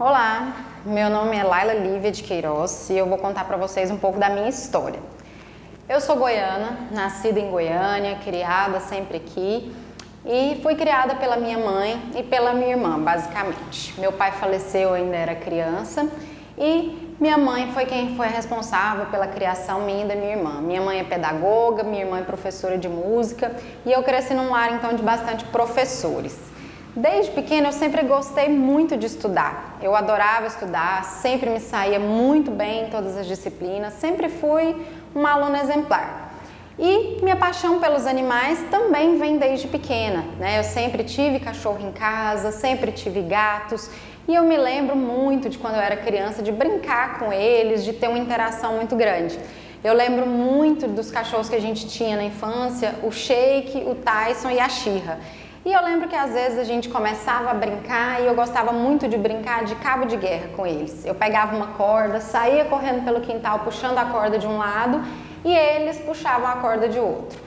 Olá, meu nome é Laila Lívia de Queiroz e eu vou contar para vocês um pouco da minha história. Eu sou goiana, nascida em Goiânia, criada sempre aqui e fui criada pela minha mãe e pela minha irmã, basicamente. Meu pai faleceu, eu ainda era criança e minha mãe foi quem foi responsável pela criação minha e da minha irmã. Minha mãe é pedagoga, minha irmã é professora de música e eu cresci num lar então de bastante professores. Desde pequena eu sempre gostei muito de estudar, eu adorava estudar, sempre me saía muito bem em todas as disciplinas, sempre fui uma aluna exemplar. E minha paixão pelos animais também vem desde pequena, né? Eu sempre tive cachorro em casa, sempre tive gatos e eu me lembro muito de quando eu era criança de brincar com eles, de ter uma interação muito grande. Eu lembro muito dos cachorros que a gente tinha na infância, o Shake, o Tyson e a Shira. E eu lembro que às vezes a gente começava a brincar e eu gostava muito de brincar de cabo de guerra com eles. Eu pegava uma corda, saía correndo pelo quintal puxando a corda de um lado e eles puxavam a corda de outro.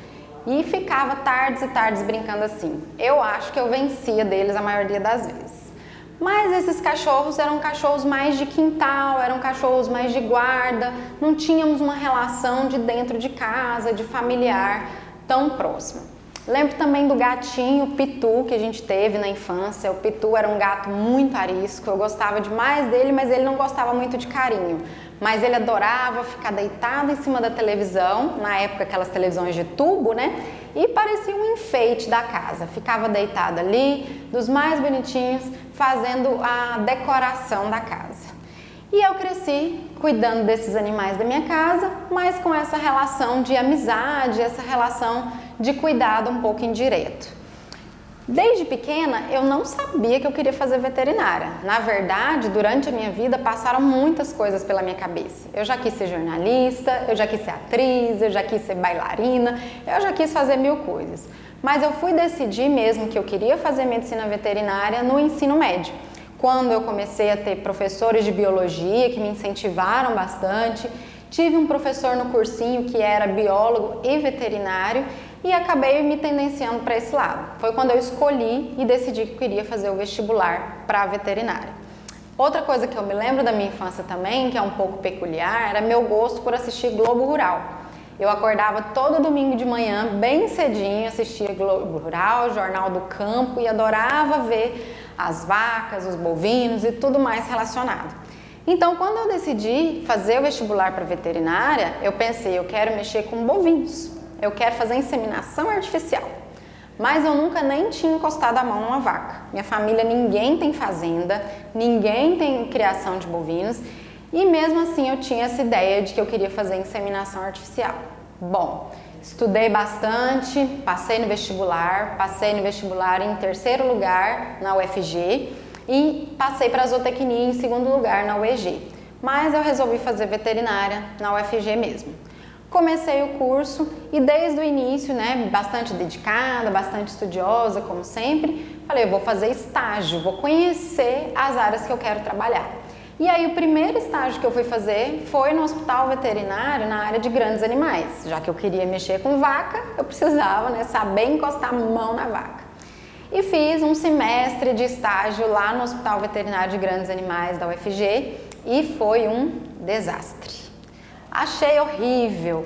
E ficava tardes e tardes brincando assim. Eu acho que eu vencia deles a maioria das vezes. Mas esses cachorros eram cachorros mais de quintal, eram cachorros mais de guarda, não tínhamos uma relação de dentro de casa, de familiar tão próxima. Lembro também do gatinho Pitu que a gente teve na infância. O Pitu era um gato muito arisco, eu gostava demais dele, mas ele não gostava muito de carinho. Mas ele adorava ficar deitado em cima da televisão, na época aquelas televisões de tubo, né? E parecia um enfeite da casa. Ficava deitado ali, dos mais bonitinhos, fazendo a decoração da casa. E eu cresci cuidando desses animais da minha casa, mas com essa relação de amizade, essa relação de cuidado um pouco indireto. Desde pequena eu não sabia que eu queria fazer veterinária. Na verdade, durante a minha vida passaram muitas coisas pela minha cabeça. Eu já quis ser jornalista, eu já quis ser atriz, eu já quis ser bailarina, eu já quis fazer mil coisas. Mas eu fui decidir mesmo que eu queria fazer medicina veterinária no ensino médio. Quando eu comecei a ter professores de biologia que me incentivaram bastante, tive um professor no cursinho que era biólogo e veterinário e acabei me tendenciando para esse lado. Foi quando eu escolhi e decidi que eu queria fazer o vestibular para a veterinária. Outra coisa que eu me lembro da minha infância também, que é um pouco peculiar, era meu gosto por assistir Globo Rural. Eu acordava todo domingo de manhã, bem cedinho, assistia Globo Rural, Jornal do Campo e adorava ver as vacas, os bovinos e tudo mais relacionado. Então, quando eu decidi fazer o vestibular para veterinária, eu pensei, eu quero mexer com bovinos, eu quero fazer inseminação artificial. Mas eu nunca nem tinha encostado a mão numa vaca. Minha família, ninguém tem fazenda, ninguém tem criação de bovinos e mesmo assim eu tinha essa ideia de que eu queria fazer inseminação artificial. Bom, estudei bastante, passei no vestibular em terceiro lugar na UFG e passei para a zootecnia em segundo lugar na UEG. Mas eu resolvi fazer veterinária na UFG mesmo. Comecei o curso e desde o início, né, bastante dedicada, bastante estudiosa, como sempre, falei, eu vou fazer estágio, vou conhecer as áreas que eu quero trabalhar. E aí o primeiro estágio que eu fui fazer foi no hospital veterinário na área de grandes animais. Já que eu queria mexer com vaca, eu precisava, né, saber encostar a mão na vaca. E fiz um semestre de estágio lá no hospital veterinário de grandes animais da UFG e foi um desastre. Achei horrível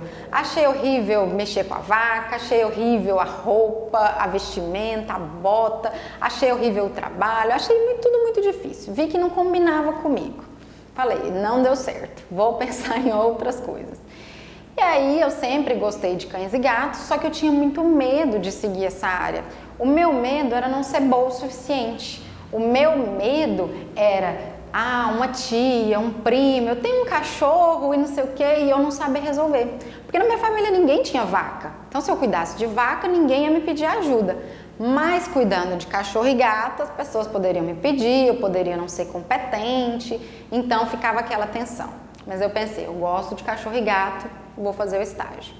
mexer com a vaca, achei horrível a roupa, a vestimenta, a bota, achei horrível o trabalho, achei tudo muito difícil, vi que não combinava comigo. Falei, não deu certo, vou pensar em outras coisas. E aí eu sempre gostei de cães e gatos, só que eu tinha muito medo de seguir essa área. O meu medo era não ser boa o suficiente, o meu medo era uma tia, um primo, eu tenho um cachorro e não sei o que, e eu não sabia resolver. Porque na minha família ninguém tinha vaca. Então se eu cuidasse de vaca, ninguém ia me pedir ajuda. Mas cuidando de cachorro e gato, as pessoas poderiam me pedir, eu poderia não ser competente, então ficava aquela tensão. Mas eu pensei, eu gosto de cachorro e gato, vou fazer o estágio.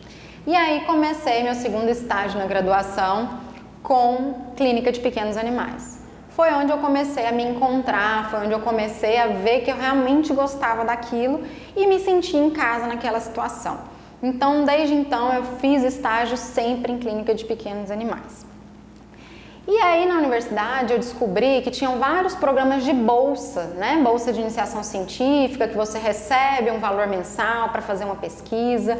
E aí comecei meu segundo estágio na graduação com clínica de pequenos animais. Foi onde eu comecei a me encontrar, foi onde eu comecei a ver que eu realmente gostava daquilo e me senti em casa naquela situação. Então, desde então, eu fiz estágio sempre em clínica de pequenos animais. E aí na universidade eu descobri que tinham vários programas de bolsa, né? Bolsa de iniciação científica, que você recebe um valor mensal para fazer uma pesquisa.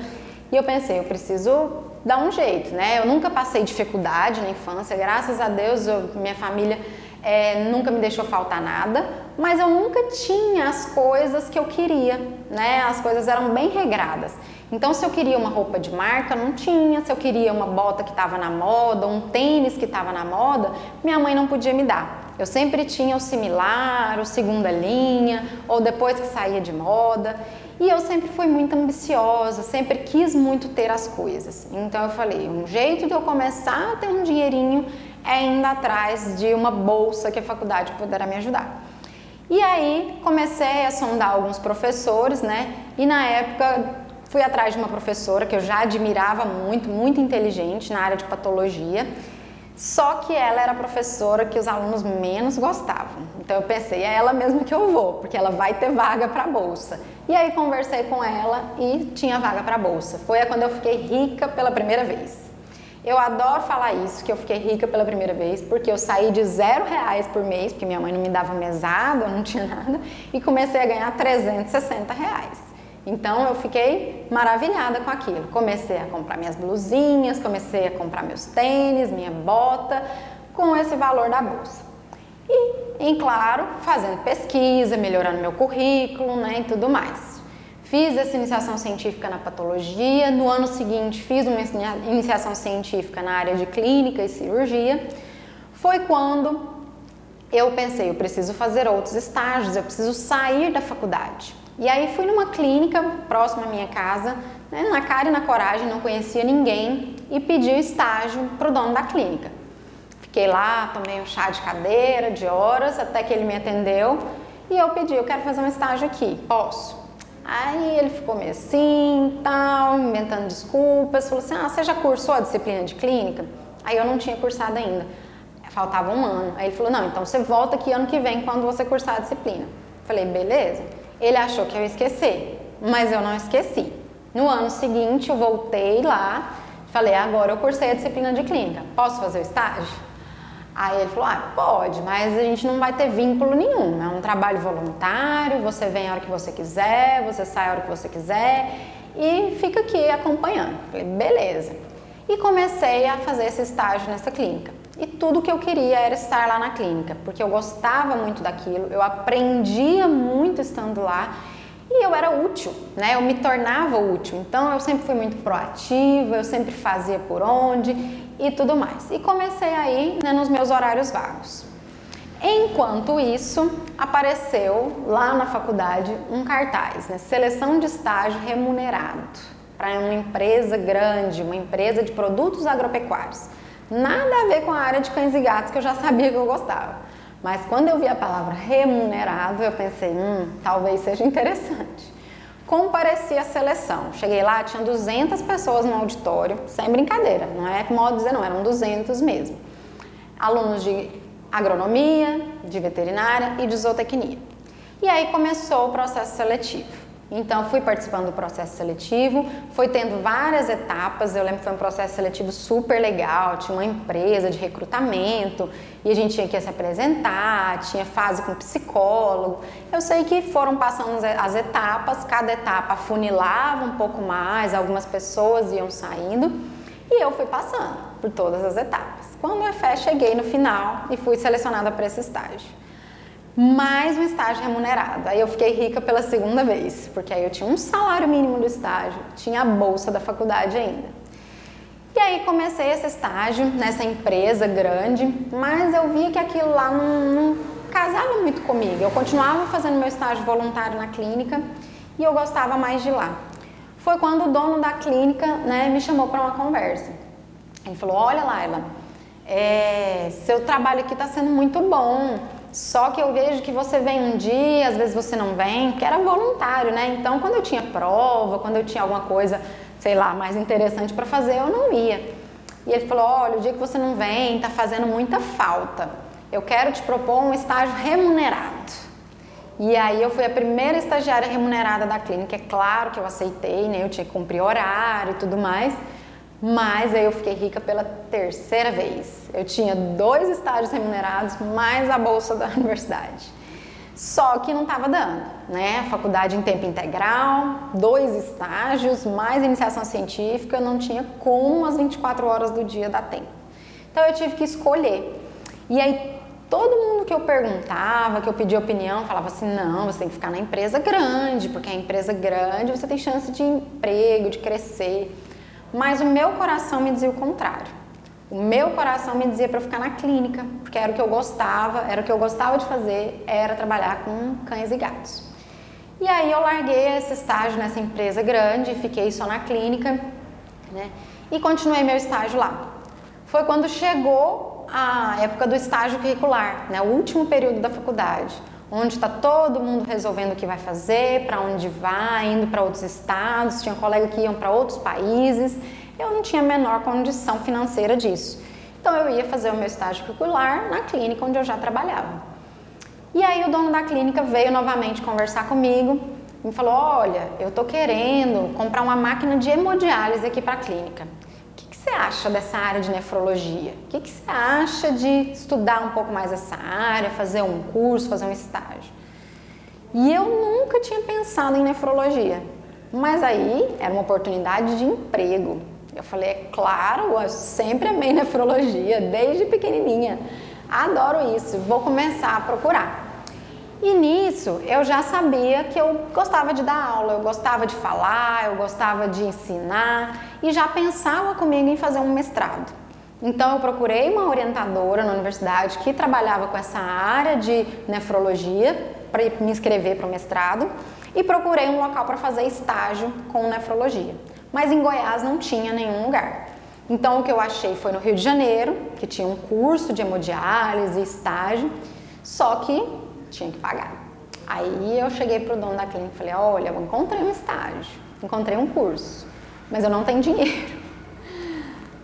E eu pensei, eu preciso dar um jeito, né? Eu nunca passei dificuldade na infância, graças a Deus, minha família nunca me deixou faltar nada, mas eu nunca tinha as coisas que eu queria, né? As coisas eram bem regradas. Então, se eu queria uma roupa de marca, não tinha. Se eu queria uma bota que estava na moda, um tênis que estava na moda, minha mãe não podia me dar. Eu sempre tinha o similar, o segunda linha, ou depois que saía de moda. E eu sempre fui muito ambiciosa, sempre quis muito ter as coisas. Então eu falei, um jeito de eu começar a ter um dinheirinho é indo atrás de uma bolsa que a faculdade poderá me ajudar. E aí comecei a sondar alguns professores, né? E na época fui atrás de uma professora que eu já admirava muito, muito inteligente na área de patologia. Só que ela era a professora que os alunos menos gostavam. Então eu pensei, é ela mesmo que eu vou, porque ela vai ter vaga para bolsa. E aí conversei com ela e tinha vaga para bolsa. Foi quando eu fiquei rica pela primeira vez. Eu adoro falar isso, que eu fiquei rica pela primeira vez, porque eu saí de R$0 por mês, porque minha mãe não me dava mesada, eu não tinha nada, e comecei a ganhar R$360. Então eu fiquei maravilhada com aquilo. Comecei a comprar minhas blusinhas, comecei a comprar meus tênis, minha bota, com esse valor da bolsa. E, em claro, fazendo pesquisa, melhorando meu currículo, né, e tudo mais. Fiz essa iniciação científica na patologia, no ano seguinte fiz uma iniciação científica na área de clínica e cirurgia. Foi quando eu pensei, eu preciso fazer outros estágios, eu preciso sair da faculdade. E aí fui numa clínica próxima à minha casa, né, na cara e na coragem, não conhecia ninguém, e pedi o estágio para o dono da clínica. Fiquei lá, tomei um chá de cadeira, de horas, até que ele me atendeu, e eu pedi, eu quero fazer um estágio aqui, posso? Aí ele ficou meio assim, tal, inventando desculpas, falou assim, você já cursou a disciplina de clínica? Aí eu não tinha cursado ainda, faltava um ano. Aí ele falou, não, então você volta aqui ano que vem quando você cursar a disciplina. Falei, beleza. Ele achou que eu ia esquecer, mas eu não esqueci. No ano seguinte eu voltei lá, falei, agora eu cursei a disciplina de clínica, posso fazer o estágio? Aí ele falou, pode, mas a gente não vai ter vínculo nenhum, é um trabalho voluntário, você vem a hora que você quiser, você sai a hora que você quiser e fica aqui acompanhando. Falei, beleza. E comecei a fazer esse estágio nessa clínica. E tudo que eu queria era estar lá na clínica, porque eu gostava muito daquilo, eu aprendia muito estando lá e eu era útil, né? Eu me tornava útil, então eu sempre fui muito proativa, eu sempre fazia por onde e tudo mais. E comecei aí, né, nos meus horários vagos. Enquanto isso, apareceu lá na faculdade um cartaz, né? Seleção de estágio remunerado para uma empresa grande, uma empresa de produtos agropecuários. Nada a ver com a área de cães e gatos que eu já sabia que eu gostava. Mas quando eu vi a palavra remunerado, eu pensei, talvez seja interessante. Compareci à seleção. Cheguei lá, tinha 200 pessoas no auditório, sem brincadeira, não é modo de dizer não, eram 200 mesmo. Alunos de agronomia, de veterinária e de zootecnia. E aí começou o processo seletivo. Então, fui participando do processo seletivo, foi tendo várias etapas, eu lembro que foi um processo seletivo super legal, tinha uma empresa de recrutamento e a gente tinha que se apresentar, tinha fase com psicólogo. Eu sei que foram passando as etapas, cada etapa afunilava um pouco mais, algumas pessoas iam saindo e eu fui passando por todas as etapas. Quando eu cheguei no final e fui selecionada para esse estágio. Mais um estágio remunerado. Aí eu fiquei rica pela segunda vez, porque aí eu tinha um salário mínimo do estágio, tinha a bolsa da faculdade ainda. E aí comecei esse estágio nessa empresa grande, mas eu via que aquilo lá não casava muito comigo. Eu continuava fazendo meu estágio voluntário na clínica e eu gostava mais de lá. Foi quando o dono da clínica, né, me chamou para uma conversa. Ele falou, olha Laila, seu trabalho aqui está sendo muito bom. Só que eu vejo que você vem um dia, às vezes você não vem, que era voluntário, né? Então, quando eu tinha prova, quando eu tinha alguma coisa, sei lá, mais interessante para fazer, eu não ia. E ele falou, olha, o dia que você não vem, tá fazendo muita falta. Eu quero te propor um estágio remunerado. E aí eu fui a primeira estagiária remunerada da clínica. É claro que eu aceitei, né? Eu tinha que cumprir horário e tudo mais. Mas aí eu fiquei rica pela terceira vez. Eu tinha 2 estágios remunerados, mais a bolsa da universidade. Só que não estava dando, né? Faculdade em tempo integral, 2 estágios, mais iniciação científica, não tinha como as 24 horas do dia dar tempo. Então eu tive que escolher. E aí todo mundo que eu perguntava, que eu pedia opinião, falava assim, não, você tem que ficar na empresa grande, porque a empresa grande você tem chance de emprego, de crescer. Mas o meu coração me dizia o contrário. O meu coração me dizia para eu ficar na clínica, porque era o que eu gostava de fazer, era trabalhar com cães e gatos. E aí eu larguei esse estágio nessa empresa grande, fiquei só na clínica, né? E continuei meu estágio lá. Foi quando chegou a época do estágio curricular, né? O último período da faculdade, onde está todo mundo resolvendo o que vai fazer, para onde vai, indo para outros estados, tinha colega que iam para outros países. Eu não tinha a menor condição financeira disso. Então eu ia fazer o meu estágio curricular na clínica onde eu já trabalhava. E aí o dono da clínica veio novamente conversar comigo e me falou, olha, eu tô querendo comprar uma máquina de hemodiálise aqui para a clínica. O que você acha dessa área de nefrologia? O que você acha de estudar um pouco mais essa área, fazer um curso, fazer um estágio? E eu nunca tinha pensado em nefrologia, mas aí era uma oportunidade de emprego. Eu falei, é claro, eu sempre amei nefrologia, desde pequenininha. Adoro isso, vou começar a procurar. E nisso, eu já sabia que eu gostava de dar aula, eu gostava de falar, eu gostava de ensinar e já pensava comigo em fazer um mestrado. Então, eu procurei uma orientadora na universidade que trabalhava com essa área de nefrologia para me inscrever para o mestrado e procurei um local para fazer estágio com nefrologia. Mas em Goiás não tinha nenhum lugar. Então o que eu achei foi no Rio de Janeiro, que tinha um curso de hemodiálise, estágio, só que tinha que pagar. Aí eu cheguei pro dono da clínica e falei, olha, eu encontrei um estágio, encontrei um curso, mas eu não tenho dinheiro.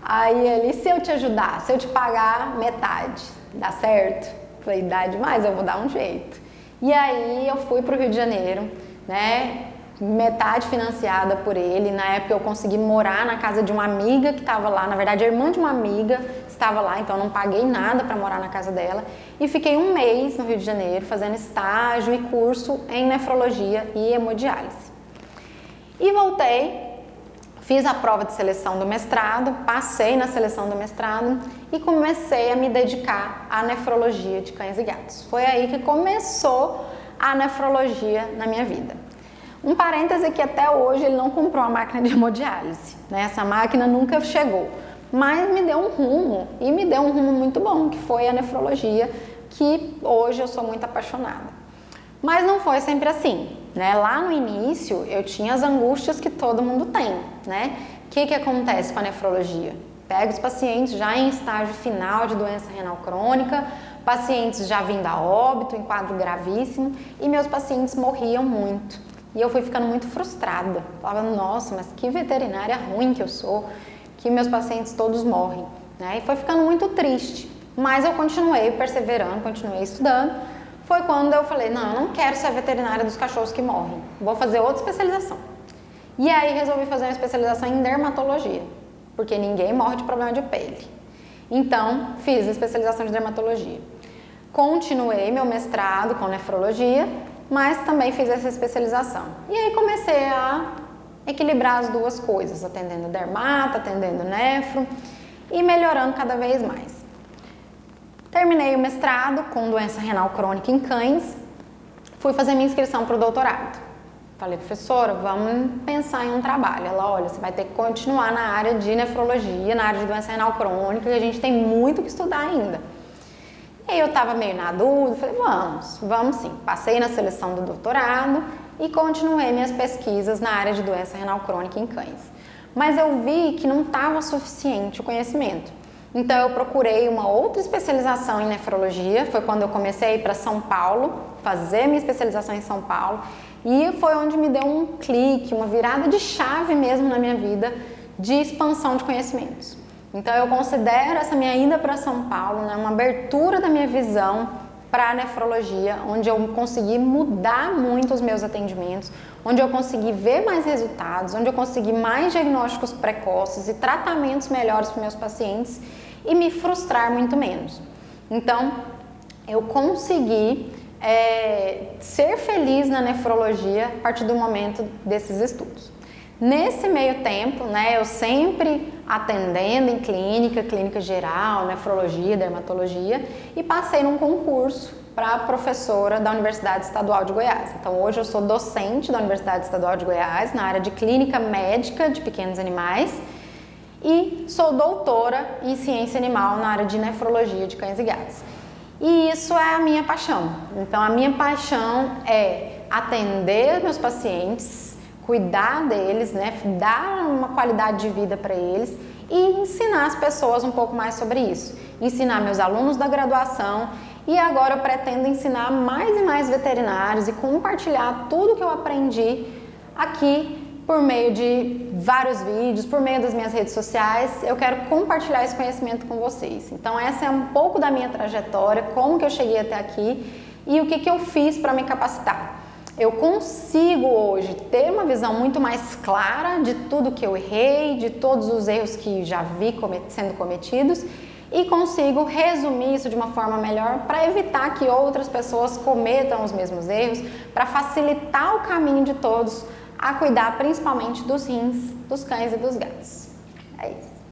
Aí ele, se eu te ajudar, se eu te pagar metade, dá certo? Eu falei, dá demais, eu vou dar um jeito. E aí eu fui pro Rio de Janeiro, né? Metade financiada por ele. Na época eu consegui morar na casa de uma amiga que estava lá, na verdade a irmã de uma amiga estava lá, então eu não paguei nada para morar na casa dela e fiquei um mês no Rio de Janeiro fazendo estágio e curso em nefrologia e hemodiálise. E voltei, fiz a prova de seleção do mestrado, passei na seleção do mestrado e comecei a me dedicar à nefrologia de cães e gatos. Foi aí que começou a nefrologia na minha vida. Um parêntese que até hoje ele não comprou a máquina de hemodiálise, né? Essa máquina nunca chegou, mas me deu um rumo, e me deu um rumo muito bom, que foi a nefrologia, que hoje eu sou muito apaixonada. Mas não foi sempre assim, né? Lá no início eu tinha as angústias que todo mundo tem, né? O que acontece com a nefrologia? Pega os pacientes já em estágio final de doença renal crônica, pacientes já vindo a óbito, em quadro gravíssimo, e meus pacientes morriam muito. E eu fui ficando muito frustrada. Falava, nossa, mas que veterinária ruim que eu sou, que meus pacientes todos morrem, né? E foi ficando muito triste. Mas eu continuei perseverando, continuei estudando. Foi quando eu falei, não, eu não quero ser a veterinária dos cachorros que morrem. Vou fazer outra especialização. E aí resolvi fazer uma especialização em dermatologia, porque ninguém morre de problema de pele. Então, fiz a especialização de dermatologia. Continuei meu mestrado com nefrologia, mas também fiz essa especialização. E aí comecei a equilibrar as duas coisas, atendendo dermato, atendendo nefro e melhorando cada vez mais. Terminei o mestrado com doença renal crônica em cães, fui fazer minha inscrição para o doutorado. Falei, professora, vamos pensar em um trabalho. Ela, olha, você vai ter que continuar na área de nefrologia, na área de doença renal crônica, que a gente tem muito que estudar ainda. E aí eu estava meio na dúvida, falei, vamos sim. Passei na seleção do doutorado e continuei minhas pesquisas na área de doença renal crônica em cães. Mas eu vi que não estava suficiente o conhecimento. Então eu procurei uma outra especialização em nefrologia, foi quando eu comecei a ir para São Paulo, fazer minha especialização em São Paulo, e foi onde me deu um clique, uma virada de chave mesmo na minha vida de expansão de conhecimentos. Então eu considero essa minha ida para São Paulo, né, uma abertura da minha visão para a nefrologia, onde eu consegui mudar muito os meus atendimentos, onde eu consegui ver mais resultados, onde eu consegui mais diagnósticos precoces e tratamentos melhores para meus pacientes e me frustrar muito menos. Então, eu consegui ser feliz na nefrologia a partir do momento desses estudos. Nesse meio tempo, né, eu sempre atendendo em clínica geral, nefrologia, dermatologia, e passei num concurso para professora da Universidade Estadual de Goiás. Então hoje eu sou docente da Universidade Estadual de Goiás na área de clínica médica de pequenos animais e sou doutora em ciência animal na área de nefrologia de cães e gatos. E isso é a minha paixão. Então a minha paixão é atender meus pacientes, cuidar deles, né, dar uma qualidade de vida para eles e ensinar as pessoas um pouco mais sobre isso. Ensinar meus alunos da graduação e agora eu pretendo ensinar mais e mais veterinários e compartilhar tudo que eu aprendi aqui por meio de vários vídeos, por meio das minhas redes sociais. Eu quero compartilhar esse conhecimento com vocês. Então essa é um pouco da minha trajetória, como que eu cheguei até aqui e o que eu fiz para me capacitar. Eu consigo hoje ter uma visão muito mais clara de tudo que eu errei, de todos os erros que já vi sendo cometidos e consigo resumir isso de uma forma melhor para evitar que outras pessoas cometam os mesmos erros, para facilitar o caminho de todos a cuidar principalmente dos rins, dos cães e dos gatos. É isso.